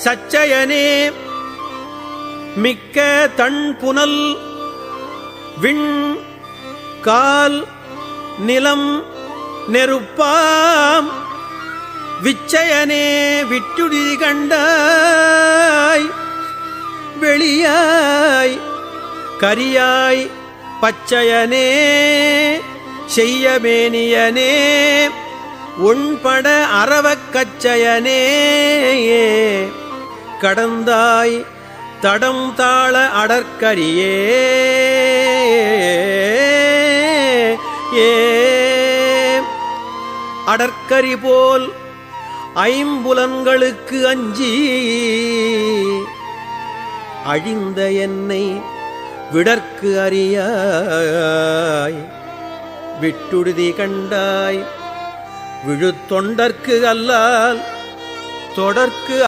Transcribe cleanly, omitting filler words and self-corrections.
சச்சயனே மிக்க தன் புனல் விண் கால் நிலம் நெருப்பாம் விச்சயனே விட்டுடி கண்டாய் வெளியாய் கரியாய் பச்சயனே செய்யமேனியனே உண்பட அரவக் கச்சயனே கடந்தாய் தடம் தாள அடற்கரியே அடற்கரி போல் ஐம்புலன்களுக்கு அஞ்சி அழிந்த என்னை விடற்கு அறியாய் விட்டுடுதி கண்டாய் விழுத்தொண்டற்கு அல்லால் தொடர்க்கு